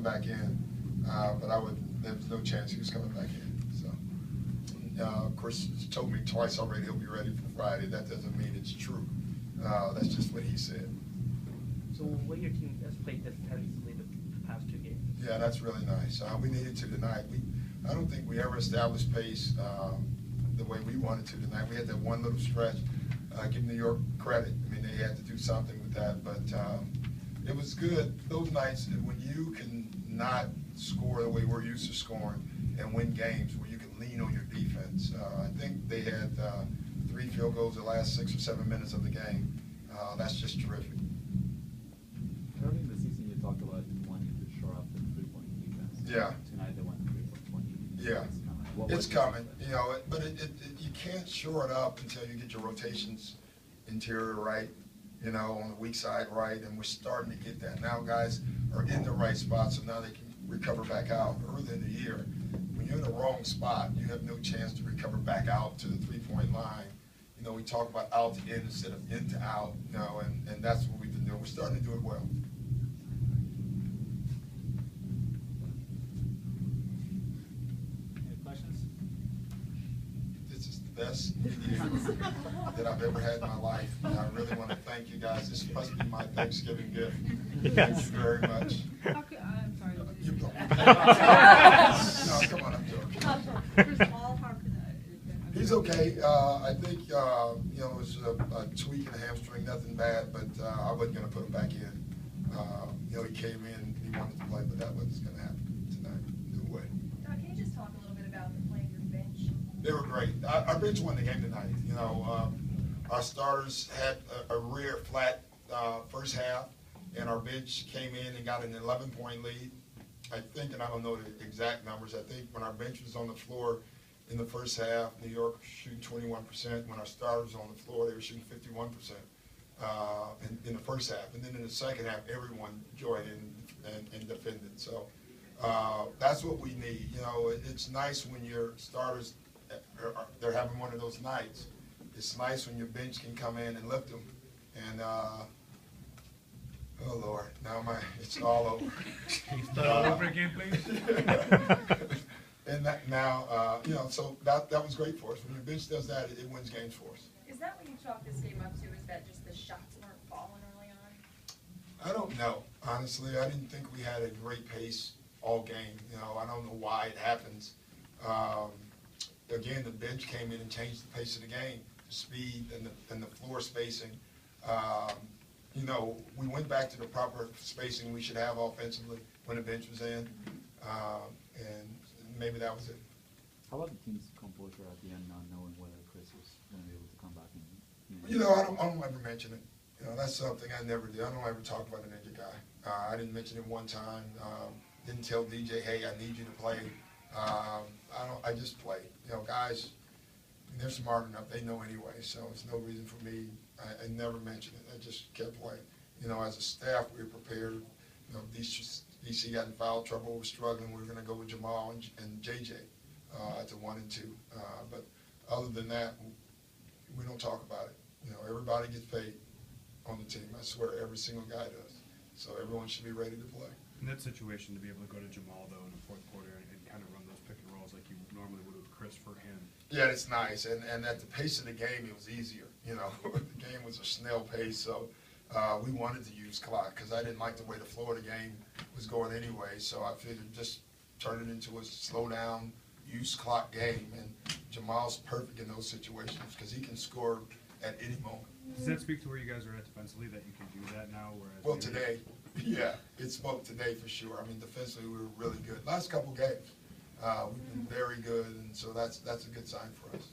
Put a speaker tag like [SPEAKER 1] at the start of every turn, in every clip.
[SPEAKER 1] back in, but there was no chance he was coming back in. So, of course, he told me twice already he'll be ready for Friday. That doesn't mean it's true. That's just what he said.
[SPEAKER 2] So what your team has played defensively the past 2 games?
[SPEAKER 1] Yeah, that's really nice. We needed to tonight. I don't think we ever established pace the way we wanted to tonight. We had that one little stretch. Give New York credit. I mean, they had to do something with that, but it was good. Those nights when you can not score the way we're used to scoring and win games where you can lean on your defense. I think they had 3 field goals the last 6 or 7 minutes of the game. That's just terrific.
[SPEAKER 3] Early in the season, you talked about wanting to shore up the 3-point defense.
[SPEAKER 1] Yeah.
[SPEAKER 3] Tonight they went 3-point.
[SPEAKER 1] Yeah. It's coming, you know, but you can't shore it up until you get your rotations interior right, you know, on the weak side right, and we're starting to get that. Now guys are in the right spot, so now they can recover back out. Early in the year, when you're in the wrong spot, you have no chance to recover back out to the 3-point line. You know, we talk about out to in instead of in to out, you know, and that's what we've been doing. We're starting to do it well. Best meeting that I've ever had in my life. And I really want to thank you guys. This must be my Thanksgiving gift.
[SPEAKER 2] Yes.
[SPEAKER 1] Thank you very much.
[SPEAKER 4] I'm sorry.
[SPEAKER 1] You go. No, come on, I'm joking.
[SPEAKER 4] First of all, how could I?
[SPEAKER 1] He's okay. I think, you know, it was a tweak in the hamstring, nothing bad, but I wasn't going to put him back in. You know, he came in, he wanted to play, but that wasn't going to happen tonight. No way.
[SPEAKER 5] Doc, can you just talk a little bit about playing your bench?
[SPEAKER 1] They were great. Our bench won the game tonight. You know, our starters had a rear flat first half, and our bench came in and got an 11-point lead. I think, and I don't know the exact numbers, I think when our bench was on the floor in the first half, New York was shooting 21%. When our starters were on the floor, they were shooting 51% in the first half. And then in the second half, everyone joined in and defended. So that's what we need. You know, it's nice when your starters they're having one of those nights. It's nice when your bench can come in and lift them. And oh Lord, now it's all over.
[SPEAKER 6] Can you start all over again, please?
[SPEAKER 1] And that now, you know, so that was great for us. When your bench does that, it wins games for us.
[SPEAKER 5] Is that what you chalk this game up to? Is that just the shots weren't falling early on?
[SPEAKER 1] I don't know. Honestly, I didn't think we had a great pace all game. You know, I don't know why it happens. Again, the bench came in and changed the pace of the game, the speed and the floor spacing. You know, we went back to the proper spacing we should have offensively when the bench was in, and maybe that was it.
[SPEAKER 3] How about the team's composure at the end, not knowing whether Chris was going to be able to come back?
[SPEAKER 1] You know, I don't ever mention it. You know, that's something I never do. I don't ever talk about an injured guy. I didn't mention it one time. Didn't tell DJ, hey, I need you to play. I just play. You know, guys, they're smart enough. They know anyway, so it's no reason for me. I never mentioned it. I just kept playing. You know, as a staff, we were prepared. You know, DC got in foul trouble. We're struggling. We were going to go with Jamal and JJ at the 1 and 2. But other than that, we don't talk about it. You know, everybody gets paid on the team. I swear, every single guy does. So everyone should be ready to play.
[SPEAKER 6] In that situation, to be able to go to Jamal, though, in the fourth quarter and kind of run those pick and rolls like you normally would with Chris for him.
[SPEAKER 1] Yeah, it's nice. And at the pace of the game, it was easier. You know, the game was a snail pace, so we wanted to use clock because I didn't like the way the flow of the game was going anyway. So I figured just turn it into a slow down, use clock game. And Jamal's perfect in those situations because he can score at any moment.
[SPEAKER 6] Does that speak to where you guys are at defensively, that you can do that now? Whereas
[SPEAKER 1] Well, today, yeah, it spoke today for sure. I mean, defensively, we were really good. Last couple games, we've been very good, and so that's a good sign for us.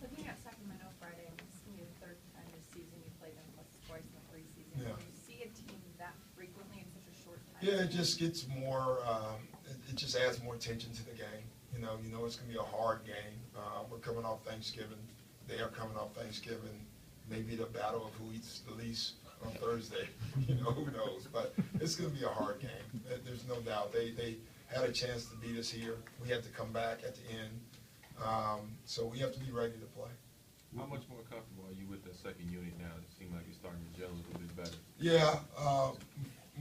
[SPEAKER 5] Looking at Sacramento Friday, and this is your 3rd time this season you played them, plus twice in the preseason.
[SPEAKER 1] Yeah.
[SPEAKER 5] Do you see a team that frequently in such a short time?
[SPEAKER 1] Yeah, it just gets more, it just adds more tension to the game. You know it's going to be a hard game. We're coming off Thanksgiving. They are coming off Thanksgiving. Maybe the battle of who eats the least on Thursday. You know, who knows? But it's going to be a hard game. There's no doubt. They had a chance to beat us here. We had to come back at the end. So we have to be ready to play.
[SPEAKER 7] How much more comfortable are you with the second unit now? It seems like it's starting to gel a little bit better.
[SPEAKER 1] Yeah,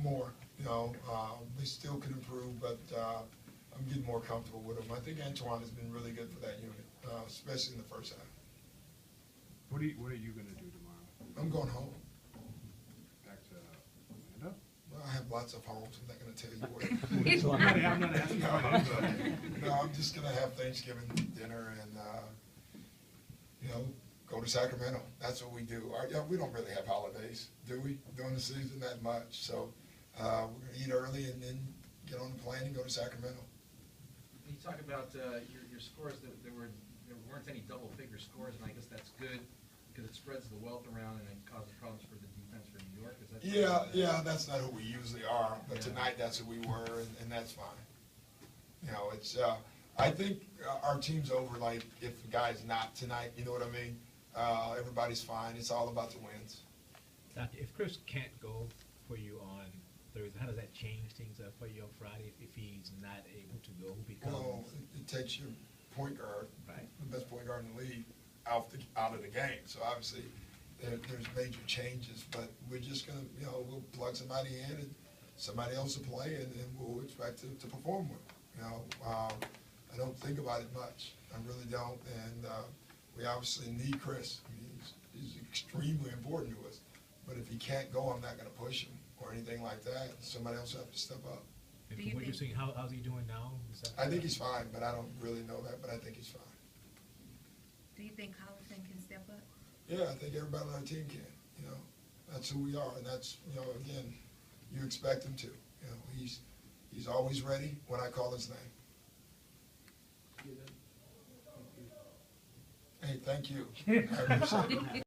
[SPEAKER 1] more. You know, they still can improve, but I'm getting more comfortable with them. I think Antoine has been really good for that unit, especially in the first half.
[SPEAKER 6] What are you gonna do tomorrow?
[SPEAKER 1] I'm going home.
[SPEAKER 6] Back to Orlando?
[SPEAKER 1] Well, I have lots of homes. I'm not going to tell you where.
[SPEAKER 6] I'm not asking
[SPEAKER 1] No,
[SPEAKER 6] about home,
[SPEAKER 1] no, I'm just gonna have Thanksgiving dinner and, you know, go to Sacramento. That's what we do. We don't really have holidays, do we, during the season that much? So, we're gonna eat early and then get on the plane and go to Sacramento.
[SPEAKER 8] You talk about your scores, there weren't any double-figure scores, and I guess that's good, because it spreads the wealth around and it causes problems for the defense for New York, is that?
[SPEAKER 1] Yeah, that's not who we usually are, but
[SPEAKER 8] Yeah.
[SPEAKER 1] tonight that's who we were, and that's fine. You know, it's, I think our team's over, like, if the guy's not tonight, you know what I mean? Everybody's fine, it's all about the wins.
[SPEAKER 9] Doc, if Chris can't go for you on Thursday, how does that change things for you on Friday if he's not able to go?
[SPEAKER 1] Well,
[SPEAKER 9] Because,
[SPEAKER 1] it takes your point guard,
[SPEAKER 9] right,
[SPEAKER 1] the best point guard in the league, out of the game. So obviously, there's major changes, but we're just gonna, you know, we'll plug somebody in and somebody else will play, and we'll expect to perform well. You know, I don't think about it much. I really don't, and we obviously need Chris. I mean, he's extremely important to us. But if he can't go, I'm not gonna push him or anything like that. Somebody else will have to step up.
[SPEAKER 9] and
[SPEAKER 4] Do
[SPEAKER 9] from
[SPEAKER 4] you
[SPEAKER 9] what you're
[SPEAKER 4] think-
[SPEAKER 9] seeing, how's he doing now? Is that-
[SPEAKER 1] I think he's fine, but I don't really know that, but I think he's fine.
[SPEAKER 4] Do you think Collison can step up?
[SPEAKER 1] Yeah, I think everybody on our team can, you know, that's who we are, and that's, you know, again, you expect him to, you know, he's always ready when I call his name. Hey, thank you. I appreciate it.